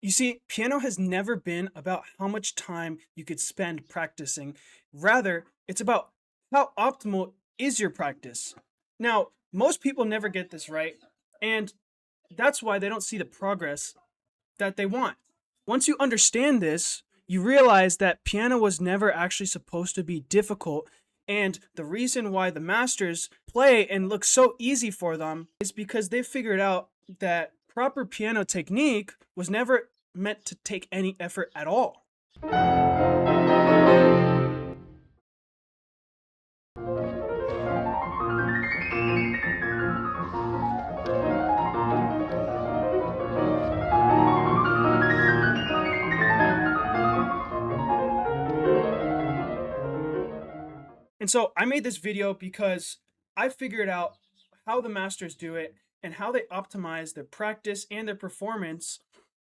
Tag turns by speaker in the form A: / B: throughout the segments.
A: You see, piano has never been about how much time you could spend practicing. Rather, it's about how optimal is your practice. Now, most people never get this right, and that's why they don't see the progress that they want. Once you understand this, you realize that piano was never actually supposed to be difficult, and the reason why the masters play and look so easy for them is because they figured out that proper piano technique was never meant to take any effort at all. And so I made this video because I figured out how the masters do it and how they optimize their practice and their performance.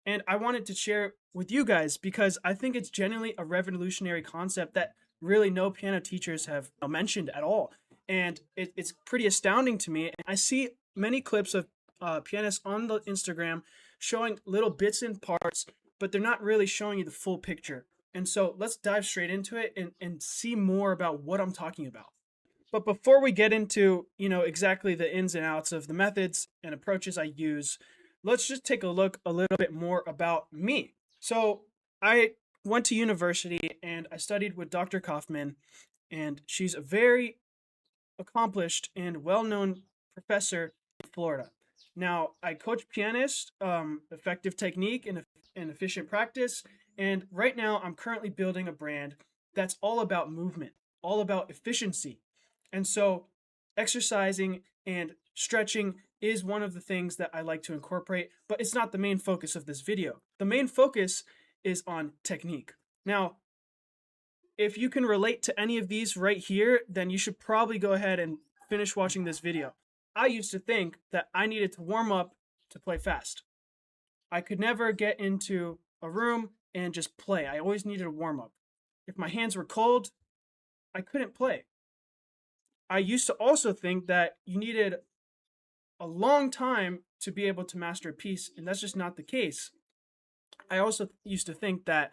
A: And I wanted to share it with you guys because I think it's genuinely a revolutionary concept that really no piano teachers have mentioned at all. And it's pretty astounding to me. I see many clips of pianists on the Instagram showing little bits and parts, but they're not really showing you the full picture. And so let's dive straight into it and see more about what I'm talking about. But before we get into, exactly the ins and outs of the methods and approaches I use, let's just take a look a little bit more about me. So, I went to university and I studied with Dr. Kaufman, and she's a very accomplished and well-known professor in Florida. Now, I coach pianists, effective technique and efficient practice, and right now I'm currently building a brand that's all about movement, all about efficiency. And so, exercising and stretching is one of the things that I like to incorporate, but it's not the main focus of this video. The main focus is on technique. Now, if you can relate to any of these right here, then you should probably go ahead and finish watching this video. I used to think that I needed to warm up to play fast. I could never get into a room and just play. I always needed a warm up. If my hands were cold, I couldn't play. I used to also think that you needed a long time to be able to master a piece, and that's just not the case. I also used to think that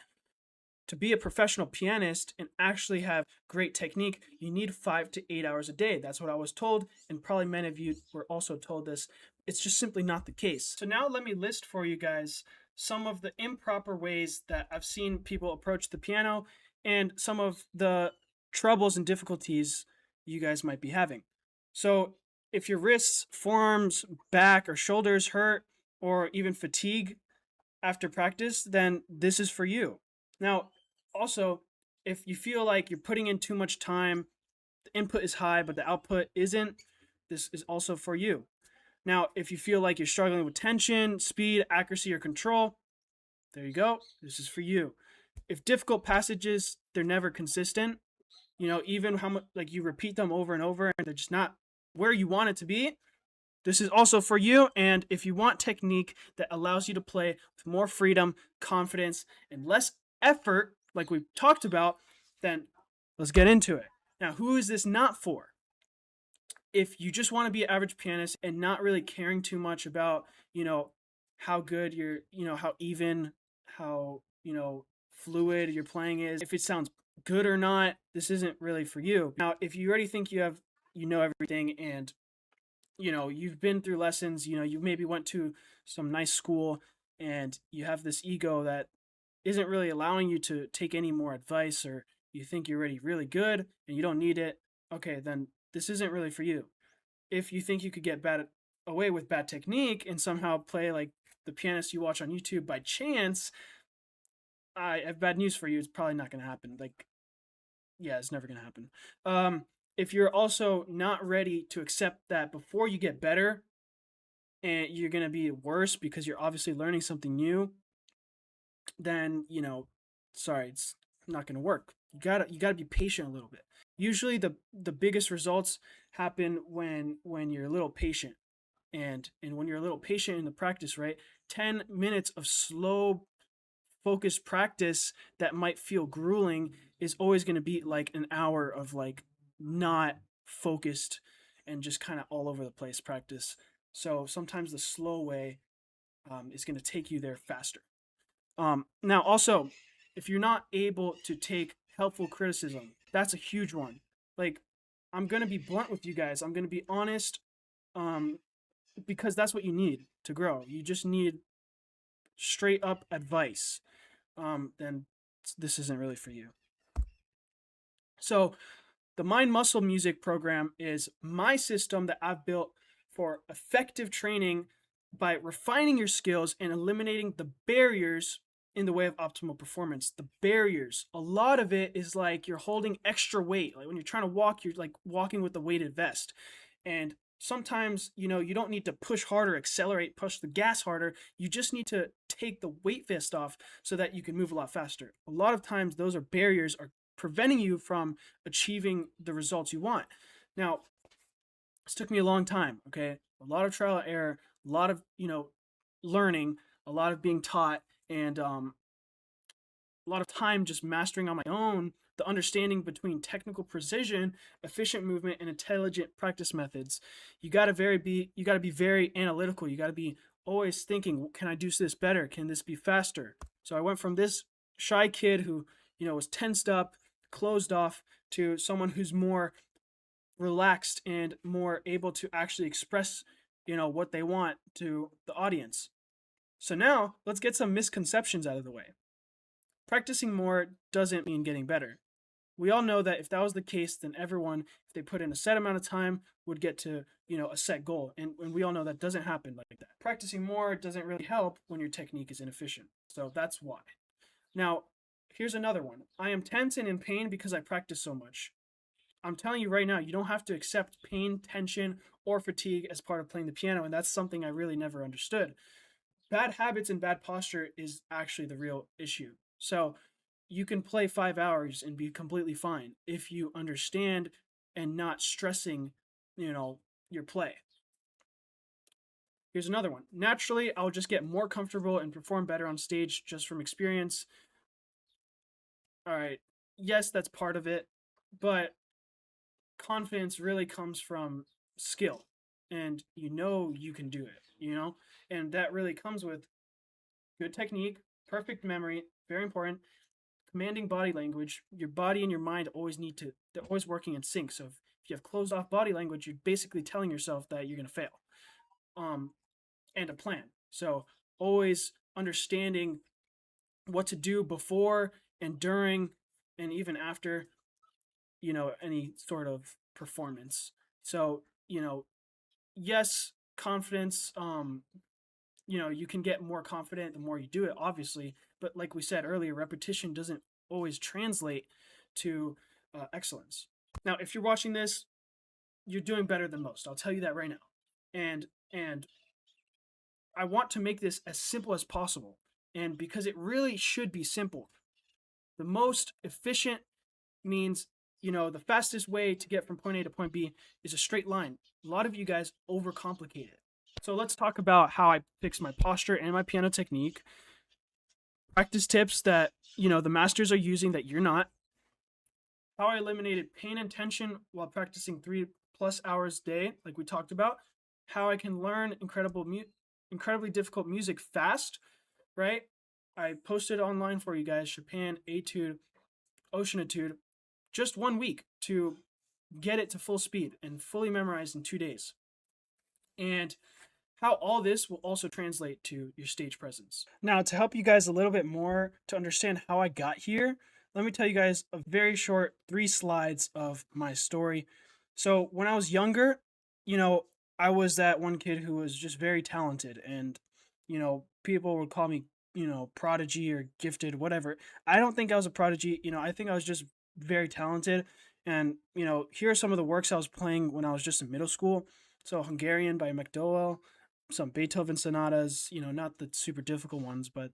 A: to be a professional pianist and actually have great technique, you need 5 to 8 hours a day. That's what I was told, and probably many of you were also told this. It's just simply not the case. So now let me list for you guys some of the improper ways that I've seen people approach the piano and some of the troubles and difficulties you guys might be having. So if your wrists, forearms, back, or shoulders hurt, or even fatigue after practice, then this is for you. Now, also, if you feel like you're putting in too much time, the input is high, but the output isn't, this is also for you. Now, if you feel like you're struggling with tension, speed, accuracy, or control, there you go. This is for you. If difficult passages, they're never consistent, even how much like you repeat them over and over and they're just not where you want it to be, this is also for you. And if you want technique that allows you to play with more freedom, confidence, and less effort, like we talked about, then let's get into it. Now, who is this not for? If you just want to be an average pianist and not really caring too much about, how good you're, how even, how, fluid your playing is, if it sounds good or not, this isn't really for you. Now, if you already think you know everything and you've been through lessons, you maybe went to some nice school and you have this ego that isn't really allowing you to take any more advice, or you think you're already really good and you don't need it, okay, then this isn't really for you. If you think you could get bad away with bad technique and somehow play like the pianist you watch on YouTube by chance, I have bad news for you. It's probably not going to happen. Like, yeah, it's never going to happen. If you're also not ready to accept that before you get better and you're going to be worse because you're obviously learning something new, then, sorry, it's not going to work. You got to be patient a little bit. Usually the biggest results happen when you're a little patient. And when you're a little patient in the practice, right? 10 minutes of slow focused practice that might feel grueling is always going to be like an hour of like not focused and just kind of all over the place practice. So sometimes the slow way is going to take you there faster. Now, also, if you're not able to take helpful criticism, that's a huge one. Like, I'm gonna be blunt with you guys. I'm gonna be honest, um, because that's what you need to grow. You just need straight up advice. Then this isn't really for you. So, the Mind Muscle Music program is my system that I've built for effective training by refining your skills and eliminating the barriers in the way of optimal performance. The barriers, a lot of it is like you're holding extra weight. Like when you're trying to walk, you're like walking with a weighted vest. And sometimes, you don't need to push harder, accelerate, push the gas harder. You just need to take the weight vest off so that you can move a lot faster. A lot of times, those are barriers are preventing you from achieving the results you want. Now, this took me a long time, okay? A lot of trial and error, a lot of, learning, a lot of being taught, and a lot of time just mastering on my own the understanding between technical precision, efficient movement, and intelligent practice methods. You got to be very analytical. You got to be always thinking, can I do this better? Can this be faster? So I went from this shy kid who, was tensed up, closed off, to someone who's more relaxed and more able to actually express, what they want to the audience. So now let's get some misconceptions out of the way. Practicing more doesn't mean getting better. We all know that if that was the case, then everyone, if they put in a set amount of time, would get to, a set goal. And we all know that doesn't happen like that. Practicing more doesn't really help when your technique is inefficient. So that's why. Now, here's another one. I am tense and in pain because I practice so much. I'm telling you right now, you don't have to accept pain, tension, or fatigue as part of playing the piano. And that's something I really never understood. Bad habits and bad posture is actually the real issue. So you can play 5 hours and be completely fine if you understand and not stressing, your play. Here's another one. Naturally, I'll just get more comfortable and perform better on stage just from experience. All right. Yes, that's part of it, but confidence really comes from skill, and you can do it, and that really comes with good technique, perfect memory, very important, commanding body language. Your body and your mind they're always working in sync. So if you have closed off body language, you're basically telling yourself that you're going to fail. And a plan. So always understanding what to do before and during and even after, any sort of performance. So, yes, confidence, you can get more confident the more you do it, obviously. But like we said earlier, repetition doesn't always translate to excellence. Now, if you're watching this, you're doing better than most. I'll tell you that right now. And I want to make this as simple as possible. And because it really should be simple. The most efficient means, the fastest way to get from point A to point B is a straight line. A lot of you guys overcomplicate it. So let's talk about how I fix my posture and my piano technique. Practice tips that, the masters are using that you're not. How I eliminated pain and tension while practicing 3+ hours a day, like we talked about. How I can learn incredibly difficult music fast, right? I posted online for you guys, Chopin, Etude, Ocean Etude, just 1 week to get it to full speed and fully memorized in 2 days. And how all this will also translate to your stage presence. Now, to help you guys a little bit more to understand how I got here, let me tell you guys a very short 3 slides of my story. So when I was younger, I was that one kid who was just very talented, and, people would call me, prodigy or gifted, whatever. I don't think I was a prodigy. I think I was just very talented. And, here are some of the works I was playing when I was just in middle school. So Hungarian by MacDowell, some Beethoven sonatas, not the super difficult ones, but,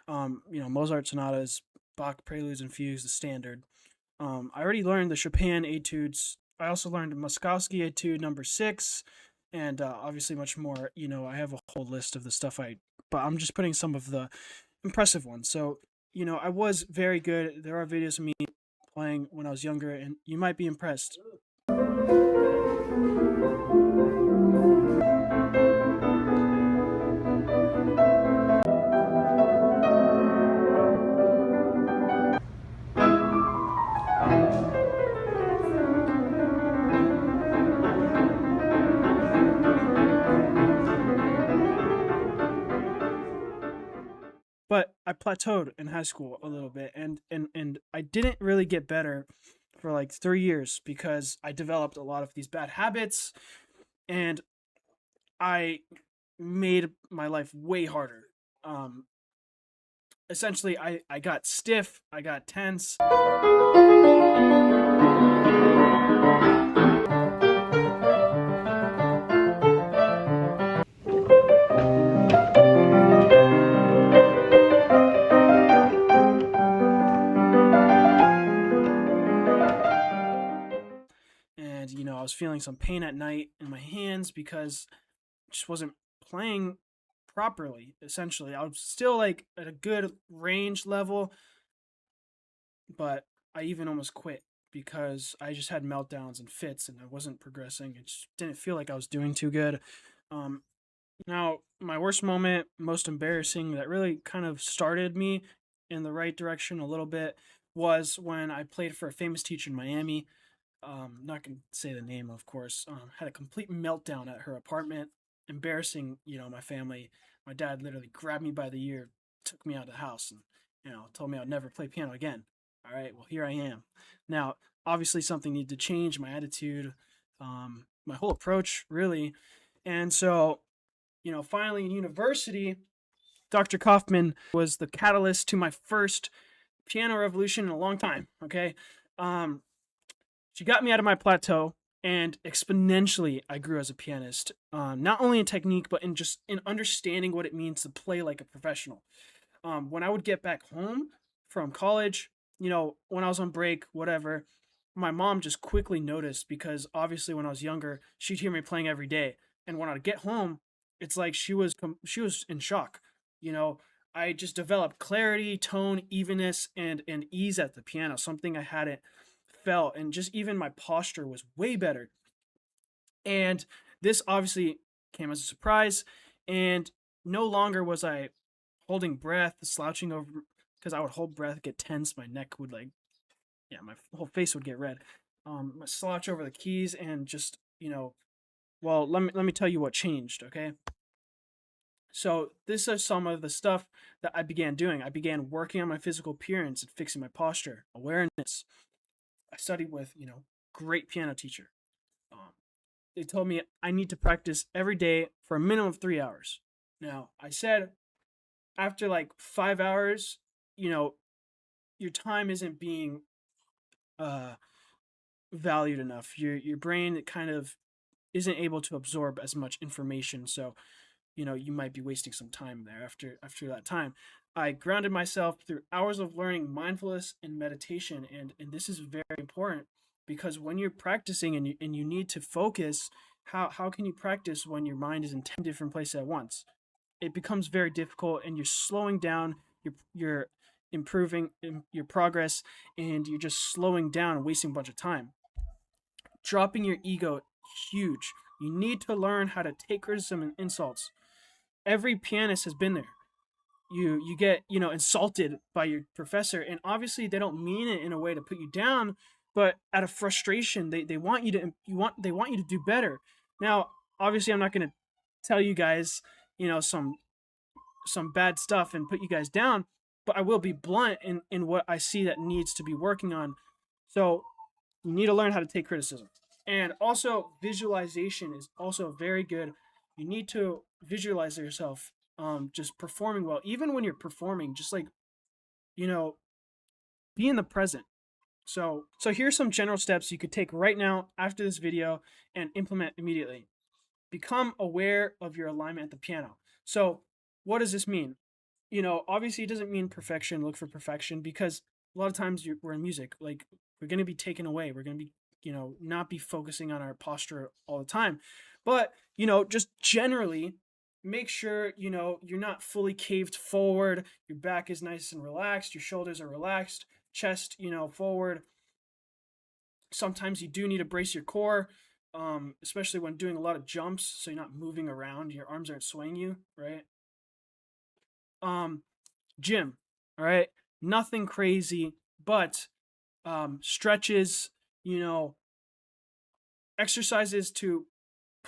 A: Mozart sonatas, Bach preludes and fugues, the standard. I already learned the Chopin etudes. I also learned Musicality etude number 6, and obviously much more. I have a whole list of the stuff but I'm just putting some of the impressive ones. So, I was very good. There are videos of me playing when I was younger, and you might be impressed. but I plateaued in high school a little bit, and I didn't really get better for like 3 years because I developed a lot of these bad habits, and I made my life way harder. Um, Essentially, I got stiff, I got tense. And I was feeling some pain at night in my hands because I just wasn't playing properly. Essentially, I was still like at a good range level, but I even almost quit because I just had meltdowns and fits and I wasn't progressing. It just didn't feel like I was doing too good. um, Now, my worst moment, most embarrassing, that really kind of started me in the right direction a little bit, was when I played for a famous teacher in Miami. Not gonna say the name, of course. Had a complete meltdown at her apartment, embarrassing, my family. My dad literally grabbed me by the ear, took me out of the house, and told me I'd never play piano again. All right, well here I am. Now, obviously, something needed to change. My attitude, my whole approach, really, and so finally in university, Dr. Kaufman was the catalyst to my first piano revolution in a long time. Okay. Um, she got me out of my plateau, and exponentially I grew as a pianist, not only in technique, but in just in understanding what it means to play like a professional. When I would get back home from college, when I was on break, whatever, my mom just quickly noticed because obviously when I was younger, she'd hear me playing every day, and when I'd get home, it's like she was in shock. You know, I just developed clarity, tone, evenness, and ease at the piano, something I hadn't felt, and just even my posture was way better. And this obviously came as a surprise, and no longer was I holding breath, slouching over because I would hold breath, get tense, my neck would like, yeah, my whole face would get red. I slouch over the keys and just, well, let me tell you what changed, okay? So this is some of the stuff that I began doing. I began working on my physical appearance and fixing my posture, awareness. I studied with, great piano teacher. Um, they told me I need to practice every day for a minimum of 3 hours. Now, I said after like 5 hours, you know, your time isn't being uh, valued enough. Your brain kind of isn't able to absorb as much information, so you might be wasting some time there. After that time, I grounded myself through hours of learning mindfulness and meditation, and this is very important because when you're practicing and you need to focus, how can you practice when your mind is in 10 different places at once? It becomes very difficult, and you're slowing down. You're improving your progress, and you're just slowing down and wasting a bunch of time. Dropping your ego, huge. You need to learn how to take criticism and insults. Every pianist has been there. You get insulted by your professor, and obviously they don't mean it in a way to put you down, but out of frustration, they want they want you to do better. Now, obviously, I'm not going to tell you guys some bad stuff and put you guys down, but I will be blunt in what I see that needs to be working on. So you need to learn how to take criticism. And also, visualization is also very good. You need to visualize yourself just performing well. Even when you're performing, just like, you know, be in the present. So here's some general steps you could take right now after this video and implement immediately. Become aware of your alignment at the piano. So what does this mean? Obviously it doesn't mean perfection, look for perfection, because a lot of times we're in music, like we're going to be taken away. We're going to be, not be focusing on our posture all the time. But, just generally make sure, you're not fully caved forward. Your back is nice and relaxed. Your shoulders are relaxed, chest, forward. Sometimes you do need to brace your core, especially when doing a lot of jumps. So you're not moving around. Your arms aren't swaying you, right? Um, Gym, all right? Nothing crazy, but stretches, you know, exercises to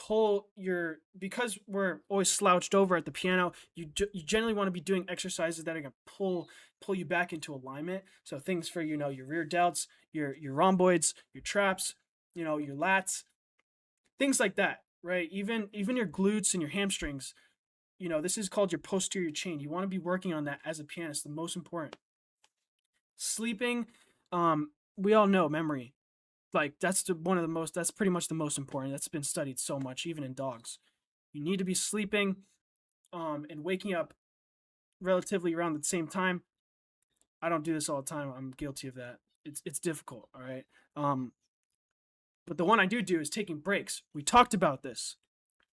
A: pull your, because we're always slouched over at the piano, you generally want to be doing exercises that are going to pull you back into alignment. So things for, your rear delts, your rhomboids, your traps, your lats, things like that, right? Even your glutes and your hamstrings. This is called your posterior chain. You want to be working on that as a pianist, the most important. Sleeping, we all know memory. Like that's that's pretty much the most important. That's been studied so much, even in dogs. You need to be sleeping and waking up relatively around the same time. I don't do this all the time. I'm guilty of that. It's difficult, all right? But the one I do is taking breaks. We talked about this.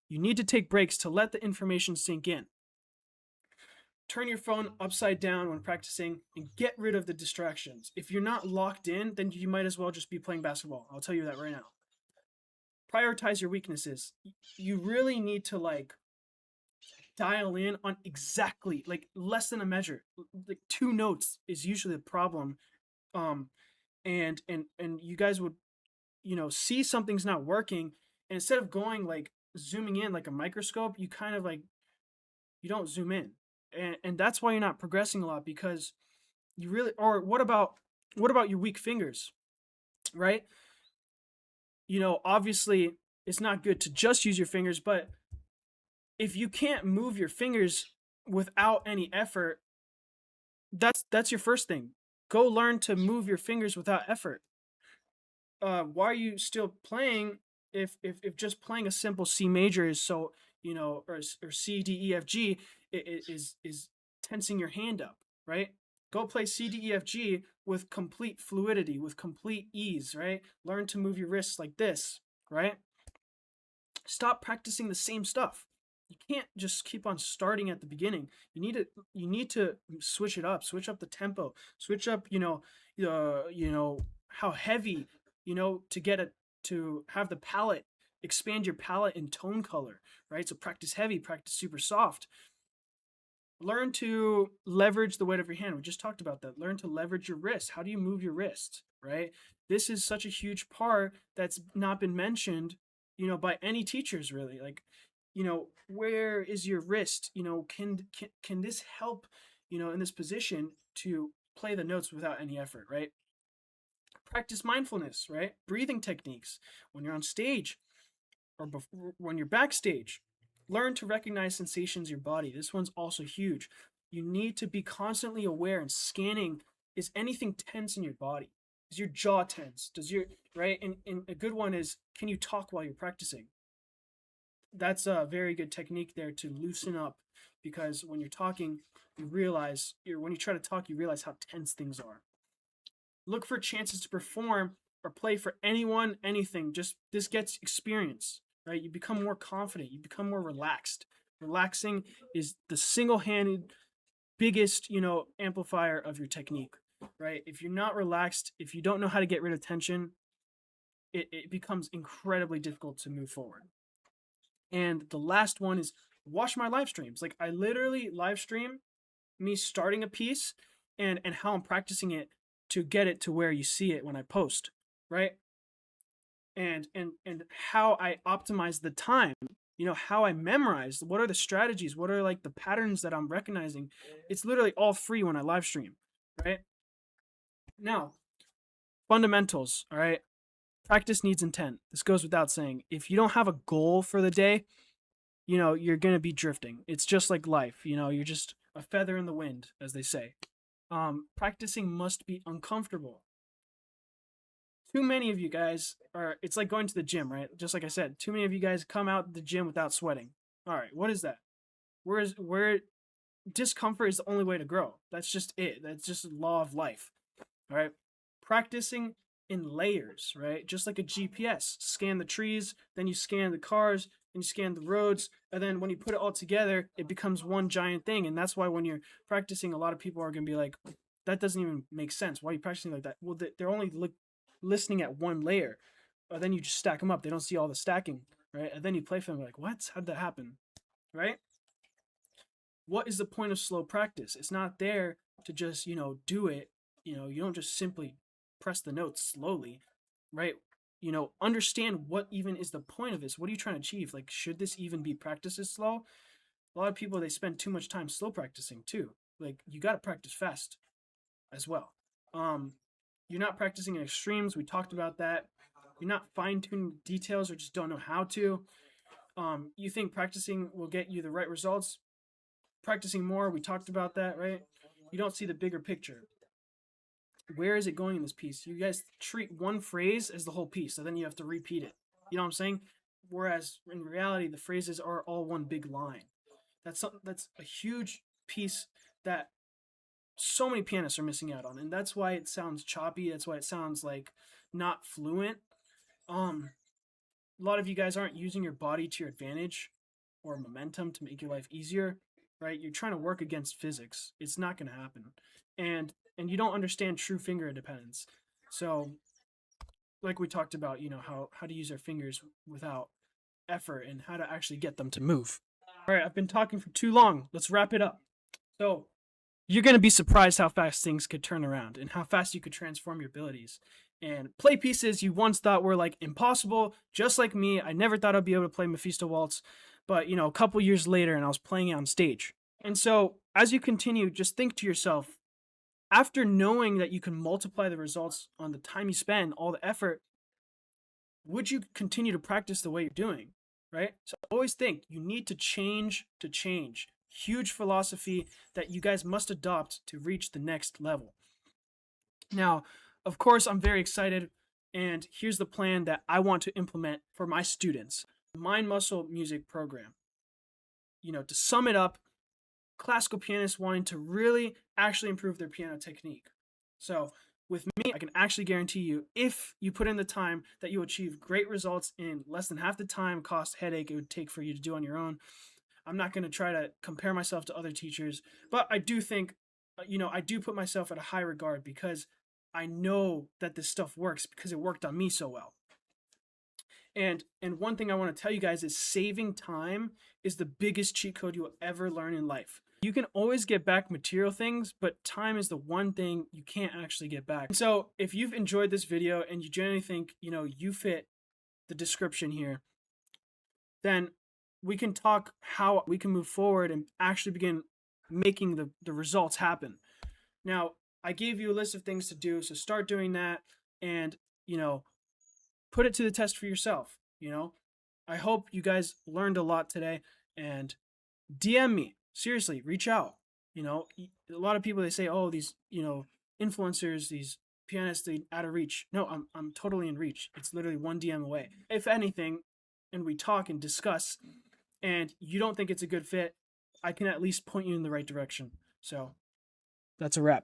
A: You need to take breaks to let the information sink in. Turn your phone upside down when practicing and get rid of the distractions. If you're not locked in, then you might as well just be playing basketball. I'll tell you that right now. Prioritize your weaknesses. You really need to dial in on exactly less than a measure. Like 2 notes is usually the problem. And you guys would see something's not working, and instead of going zooming in like a microscope, you kind of you don't zoom in, and that's why you're not progressing a lot, because you really, or what about your weak fingers, right? Obviously it's not good to just use your fingers, but if you can't move your fingers without any effort, that's your first thing. Go learn to move your fingers without effort. Why are you still playing if just playing a simple C major is so, or C D E F G is tensing your hand up, right? Go play C D E F G with complete fluidity, with complete ease, right? Learn to move your wrists like this, right? Stop practicing the same stuff. You can't just keep on starting at the beginning. You need to switch it up, switch up the tempo, switch up, how heavy, to get it, to have the palette, expand your palette in tone color, right? So practice heavy, practice super soft. Learn to leverage the weight of your hand. We just talked about that. Learn to leverage your wrist. How do you move your wrist, right? This is such a huge part that's not been mentioned, by any teachers really. Where is your wrist? Can this help, in this position to play the notes without any effort, right? Practice mindfulness, right? Breathing techniques when you're on stage or when you're backstage. Learn to recognize sensations in your body. This one's also huge. You need to be constantly aware and scanning. Is anything tense in your body? Is your jaw tense? Right? And a good one is, can you talk while you're practicing? That's a very good technique there to loosen up, because when you're talking, when you try to talk, you realize how tense things are. Look for chances to perform or play for anyone, anything. Just this gets experience, right? You become more confident. You become more relaxed. Relaxing is the single-handed biggest, amplifier of your technique, right? If you're not relaxed, if you don't know how to get rid of tension, it becomes incredibly difficult to move forward. And the last one is watch my live streams. Like I literally live stream me starting a piece and how I'm practicing it to get it to where you see it when I post, right? And how I optimize the time, how I memorize, what are the strategies, what are the patterns that I'm recognizing. It's literally all free when I live stream, right? Now, fundamentals, all right? Practice needs intent. This goes without saying. If you don't have a goal for the day, you're going to be drifting. It's just like life, you're just a feather in the wind, as they say. Practicing must be uncomfortable. Too many of you guys it's like going to the gym, right? Just like I said, too many of you guys come out the gym without sweating. All right, what is that? Where discomfort is the only way to grow. That's just it. That's just a law of life. All right. Practicing in layers, right? Just like a GPS. Scan the trees, then you scan the cars, and you scan the roads, and then when you put it all together, it becomes one giant thing. And that's why when you're practicing, a lot of people are going to be like, that doesn't even make sense. Why are you practicing like that? Well, they're only listening at one layer. Then you just stack them up. They don't see all the stacking, right? And then you play for them like, what? How did that happen? Right? What is the point of slow practice? It's not there to just, do it. You don't just simply press the notes slowly, right? understand what even is the point of this. What are you trying to achieve? Like, should this even be practiced as slow? A lot of people, they spend too much time slow practicing too. Like, you got to practice fast as well. Um, you're not practicing in extremes. We talked about that. You're not fine-tuning details or just don't know how to. You think practicing will get you the right results. Practicing more, we talked about that, right? You don't see the bigger picture. Where is it going in this piece? You guys treat one phrase as the whole piece, so then you have to repeat it. You know what I'm saying? Whereas in reality, the phrases are all one big line. That's a huge piece that so many pianists are missing out on, and that's why it sounds choppy. That's why it sounds like not fluent. A lot of you guys aren't using your body to your advantage or momentum to make your life easier, right? You're trying to work against physics. It's not going to happen. And you don't understand true finger independence. So, like we talked about, how to use our fingers without effort and how to actually get them to move. All right, I've been talking for too long. Let's wrap it up. So, you're going to be surprised how fast things could turn around and how fast you could transform your abilities and play pieces you once thought were like impossible. Just like me, I never thought I'd be able to play Mephisto Waltz, but a couple years later, and I was playing it on stage. And so as you continue, just think to yourself, after knowing that you can multiply the results on the time you spend, all the effort, would you continue to practice the way you're doing, right? So always think you need to change to change. Huge philosophy that you guys must adopt to reach the next level. Now, of course, I'm very excited, and here's the plan that I want to implement for my students. Mind Muscle Music program. To sum it up, classical pianists wanting to really actually improve their piano technique. So with me, I can actually guarantee you, if you put in the time, that you'll achieve great results in less than half the time, cost, headache it would take for you to do on your own. I'm not going to try to compare myself to other teachers, but I do think, I do put myself at a high regard because I know that this stuff works because it worked on me so well. And one thing I want to tell you guys is saving time is the biggest cheat code you will ever learn in life. You can always get back material things, but time is the one thing you can't actually get back. And so if you've enjoyed this video and you genuinely think, you fit the description here, then we can talk how we can move forward and actually begin making the results happen. Now, I gave you a list of things to do, so start doing that and, put it to the test for yourself. I hope you guys learned a lot today, and DM me. Seriously, reach out. A lot of people, they say, oh, these, influencers, these pianists, they out of reach. No, I'm totally in reach. It's literally one DM away. If anything, and we talk and discuss, and you don't think it's a good fit, I can at least point you in the right direction. So that's a wrap.